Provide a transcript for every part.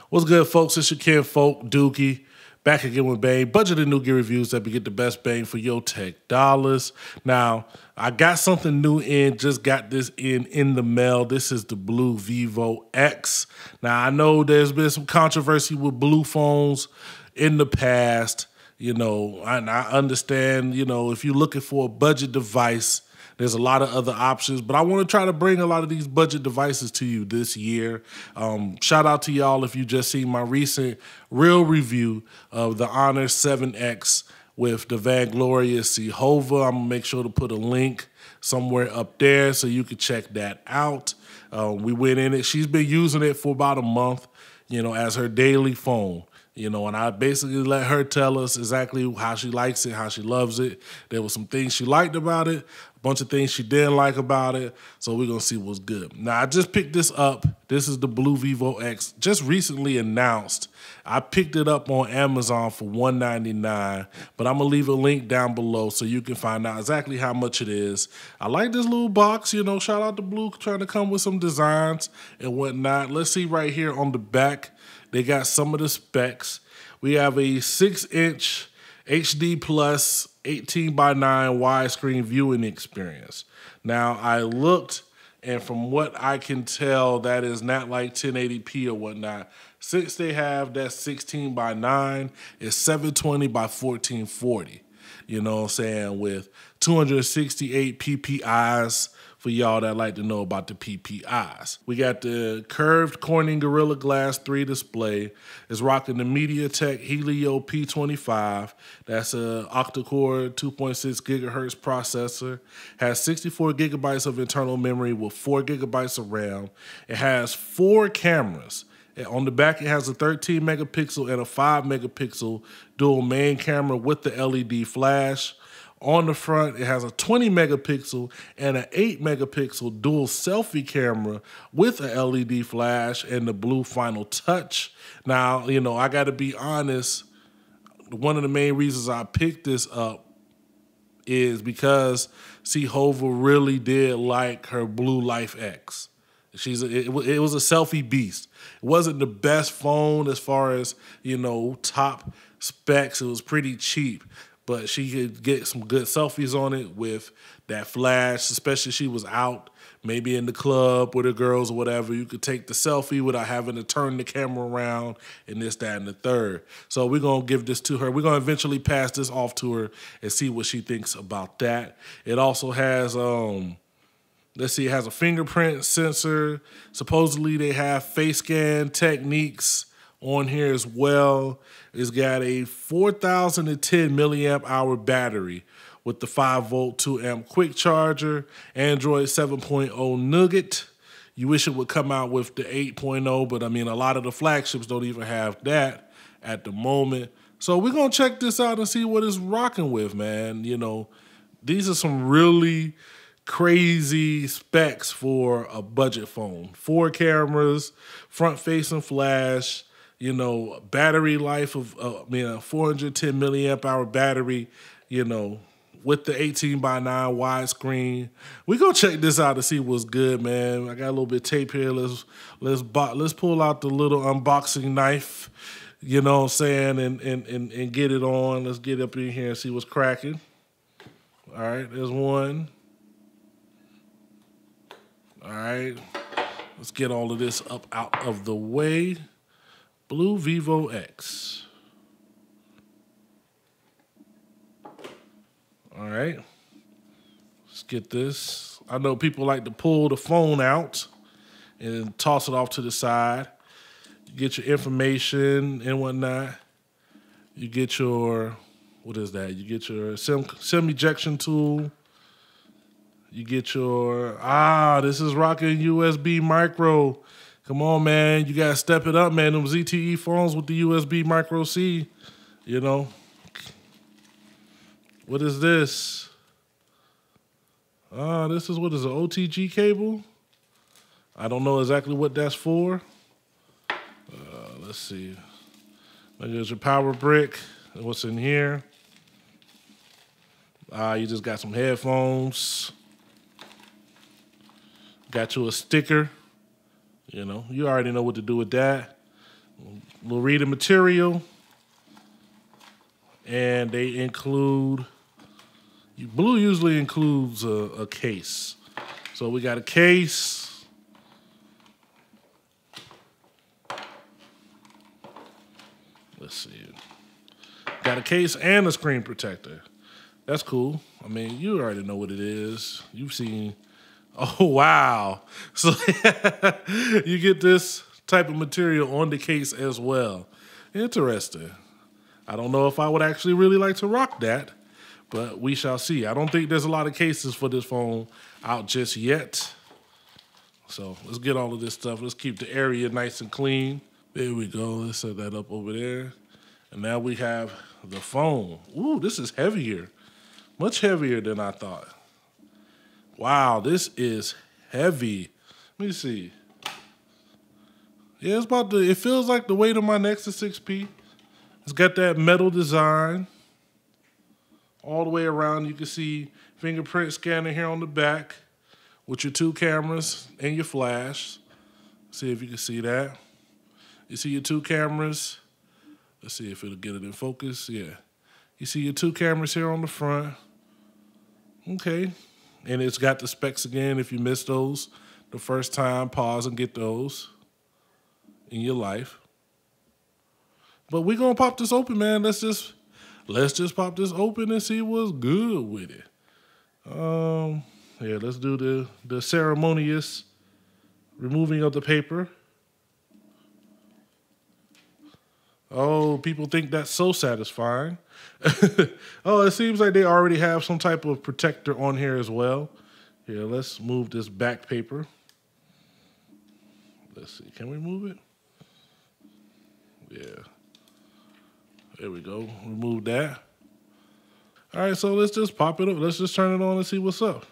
What's good, folks? It's your Ken Folk, Dookie, back again with B.A.N.G. Budgeted new gear reviews that we get the best bang for your tech dollars. Now, I got something new in, just got this in the mail. This is the Blu Vivo X. Now, I know there's been some controversy with Blu phones in the past, and I understand, if you're looking for a budget device, there's a lot of other options, but I want to try to bring a lot of these budget devices to you this year. Shout out to y'all if you just seen my recent real review of the Honor 7X with the Vainglorious Jehovah. I'm going to make sure to put a link somewhere up there so you can check that out. We went in it. She's been using it for about a month, as her daily phone. And I basically let her tell us exactly how she likes it, how she loves it. There were some things she liked about it, a bunch of things she didn't like about it. So we're going to see what's good. Now, I just picked this up. This is the Blu Vivo X, just recently announced. I picked it up on Amazon for $199, but I'm going to leave a link down below so you can find out exactly how much it is. I like this little box, shout out to Blu trying to come with some designs and whatnot. Let's see right here on the back. They got some of the specs. We have a 6-inch HD plus 18:9 widescreen viewing experience. Now, I looked, and from what I can tell, that is not like 1080p or whatnot. Since they have that 16:9, it's 720 by 1440. You know what I'm saying? With 268 PPIs for y'all that like to know about the PPIs. We got the curved Corning Gorilla Glass 3 display. It's rocking the MediaTek Helio P25. That's a octa-core 2.6 gigahertz processor. Has 64 gigabytes of internal memory with 4 gigabytes of RAM. It has 4 cameras. On the back, it has a 13 megapixel and a 5 megapixel dual main camera with the LED flash. On the front, it has a 20 megapixel and an 8 megapixel dual selfie camera with a LED flash and the Blu Final Touch. Now, I got to be honest, one of the main reasons I picked this up is because Jehovah really did like her Blu Life X. It was a selfie beast. It wasn't the best phone as far as, top specs. It was pretty cheap. But she could get some good selfies on it with that flash, especially if she was out, maybe in the club with her girls or whatever. You could take the selfie without having to turn the camera around and this, that, and the third. So we're going to give this to her. We're going to eventually pass this off to her and see what she thinks about that. It also has, let's see, it has a fingerprint sensor. Supposedly they have face scan techniques on here as well. It's got a 4,010 milliamp hour battery with the 5-volt 2-amp quick charger, Android 7.0 Nougat. You wish it would come out with the 8.0, but a lot of the flagships don't even have that at the moment. So we're going to check this out and see what it's rocking with, man. These are some really crazy specs for a budget phone. 4 cameras, front-facing flash, battery life of, 410 milliamp hour battery, with the 18:9 widescreen. We gonna check this out to see what's good, man. I got a little bit of tape here. Let's pull out the little unboxing knife, you know what I'm saying, and get it on. Let's get up in here and see what's cracking. All right, there's one. All right, let's get all of this up out of the way. Blu Vivo X. All right, let's get this. I know people like to pull the phone out and toss it off to the side. You get your information and whatnot. You get your, what is that? You get your SIM ejection tool. You get your, this is rocking USB micro. Come on, man. You got to step it up, man. Them ZTE phones with the USB micro C, What is this? This is, what is an OTG cable? I don't know exactly what that's for. Let's see. There's your power brick. What's in here? You just got some headphones. Got you a sticker. You already know what to do with that. We'll read the material, and they include, Blu usually includes a case. So we got a case. Let's see. Got a case and a screen protector. That's cool. I mean, you already know what it is. You've seen, oh, wow. So you get this type of material on the case as well. Interesting. I don't know if I would actually really like to rock that, but we shall see. I don't think there's a lot of cases for this phone out just yet. So let's get all of this stuff. Let's keep the area nice and clean. There we go. Let's set that up over there. And now we have the phone. Ooh, this is heavier. Much heavier than I thought. Wow, this is heavy. Let me see. Yeah, it's about it feels like the weight of my Nexus 6P. It's got that metal design. All the way around, you can see fingerprint scanner here on the back with your 2 cameras and your flash. See if you can see that. You see your 2 cameras. Let's see if it'll get it in focus. Yeah. You see your 2 cameras here on the front. Okay. And it's got the specs again. If you missed those the first time, pause and get those in your life. But we're going to pop this open, man. Let's just pop this open and see what's good with it. Yeah, let's do the ceremonious removing of the paper. Oh, people think that's so satisfying. Oh, it seems like they already have some type of protector on here as well. Here, let's move this back paper. Let's see, can we move it? Yeah. There we go, remove that. All right, so let's just pop it up. Let's just turn it on and see what's up.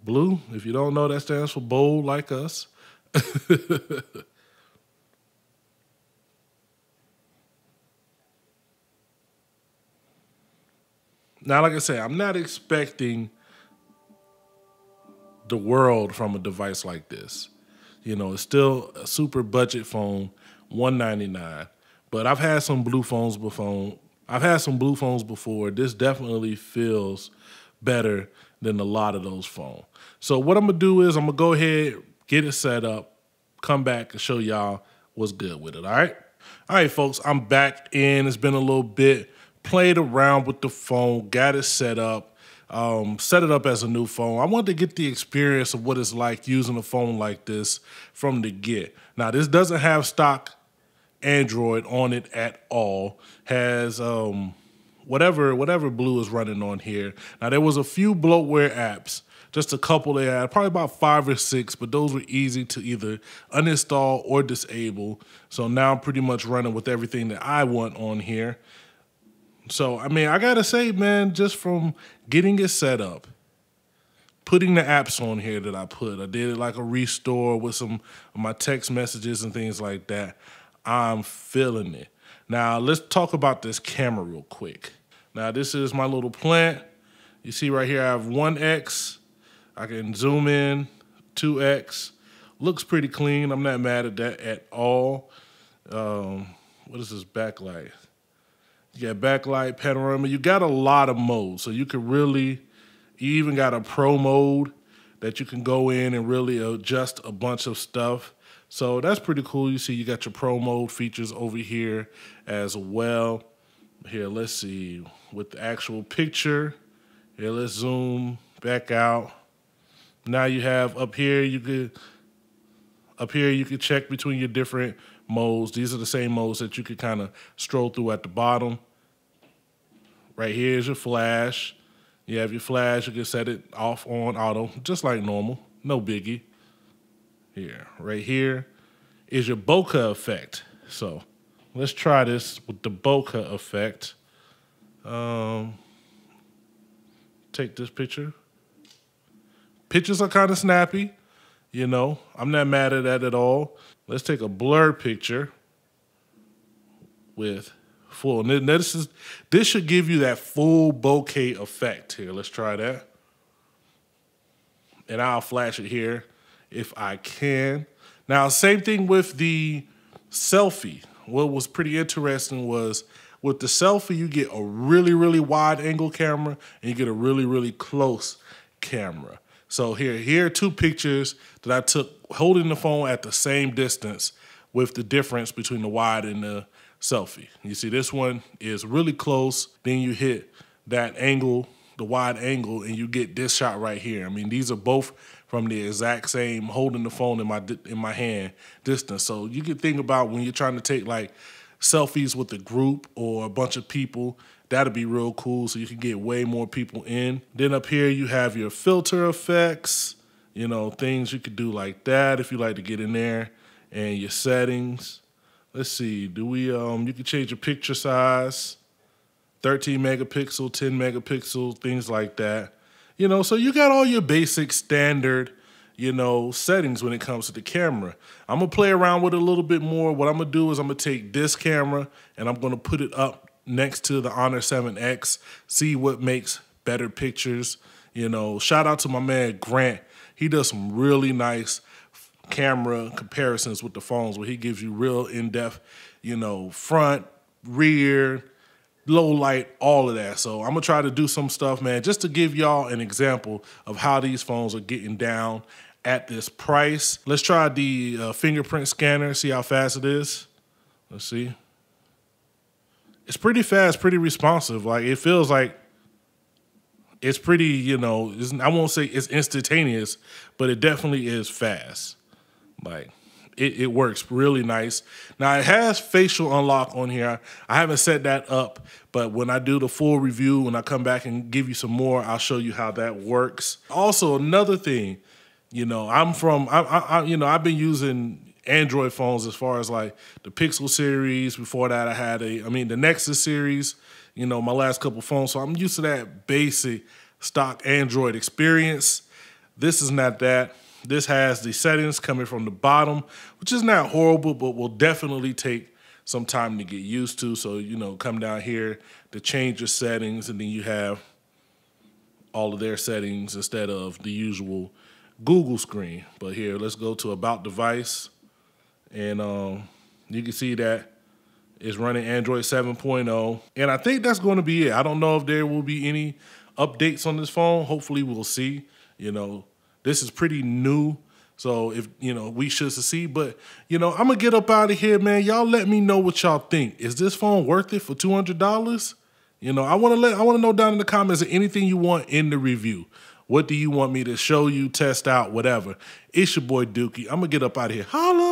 Blue, if you don't know, that stands for bold like us. Now, like I said, I'm not expecting the world from a device like this. You know, it's still a super budget phone, $199. But I've had some Blu phones before. This definitely feels better than a lot of those phones. So what I'm gonna do is I'm gonna go ahead, get it set up, come back and show y'all what's good with it, all right? All right, folks, I'm back in. It's been a little bit. Played around with the phone, got it set up, set it up as a new phone. I wanted to get the experience of what it's like using a phone like this from the get. Now, this doesn't have stock Android on it at all. Has whatever Blu is running on here. Now, there was a few bloatware apps, just a couple they had, probably about 5 or 6, but those were easy to either uninstall or disable. So now I'm pretty much running with everything that I want on here. So, I mean, I gotta say, man, just from getting it set up, putting the apps on here that I did it like a restore with some of my text messages and things like that. I'm feeling it. Now, let's talk about this camera real quick. Now, this is my little plant. You see right here, I have 1X. I can zoom in, 2X. Looks pretty clean. I'm not mad at that at all. What is this backlight? You got backlight, panorama. You got a lot of modes. So you you even got a pro mode that you can go in and really adjust a bunch of stuff. So that's pretty cool. You see you got your pro mode features over here as well. Here, let's see, with the actual picture. Here, let's zoom back out. Now you have up here, you could check between your different modes. These are the same modes that you could kind of stroll through at the bottom. Right here is your flash. You have your flash, you can set it off on auto, just like normal, no biggie. Here, right here is your bokeh effect. So let's try this with the bokeh effect. Take this picture. Pictures are kind of snappy, you know. I'm not mad at that at all. Let's take a blur picture with full. And this should give you that full bokeh effect here. Let's try that. And I'll flash it here if I can. Now, same thing with the selfie. What was pretty interesting was with the selfie, you get a really, really wide angle camera and you get a really, really close camera. So here are two pictures that I took holding the phone at the same distance with the difference between the wide and the selfie. You see this one is really close, then you hit that angle, the wide angle, and you get this shot right here. I mean, these are both from the exact same holding the phone in my hand distance. So you can think about when you're trying to take like selfies with a group or a bunch of people, that'd be real cool, so you can get way more people in. Then up here you have your filter effects, you know, things you could do like that if you like to get in there, and your settings. Let's see, you can change your picture size, 13 megapixel, 10 megapixel, things like that. You know, so you got all your basic standard, you know, settings when it comes to the camera. I'm gonna play around with it a little bit more. What I'm gonna do is I'm gonna take this camera and I'm gonna put it up next to the Honor 7X, see what makes better pictures. You know, shout out to my man Grant. He does some really nice camera comparisons with the phones where he gives you real in-depth, you know, front, rear, low light, all of that. So I'm gonna try to do some stuff, man, just to give y'all an example of how these phones are getting down at this price. Let's try the fingerprint scanner, see how fast it is. Let's see. It's pretty fast, pretty responsive. Like, it feels like it's pretty, you know, I won't say it's instantaneous, but it definitely is fast. Like, it works really nice. Now, it has facial unlock on here. I haven't set that up, but when I do the full review, when I come back and give you some more, I'll show you how that works. Also, another thing, you know, I've been using Android phones as far as like the Pixel series. Before that, I had the Nexus series, you know, my last couple phones. So I'm used to that basic stock Android experience. This is not that. This has the settings coming from the bottom, which is not horrible, but will definitely take some time to get used to. So, you know, come down here to change your settings, and then you have all of their settings instead of the usual Google screen. But here, let's go to About Device, and you can see that it's running Android 7.0, and I think that's going to be it. I don't know if there will be any updates on this phone. Hopefully we'll see. You know, this is pretty new, so if, you know, we should see. But, you know, I'm going to get up out of here, man. Y'all let me know what y'all think. Is this phone worth it for $200? You know, I want to know down in the comments anything you want in the review. What do you want me to show you, test out, whatever. It's your boy Dookie. I'm going to get up out of here. Holla!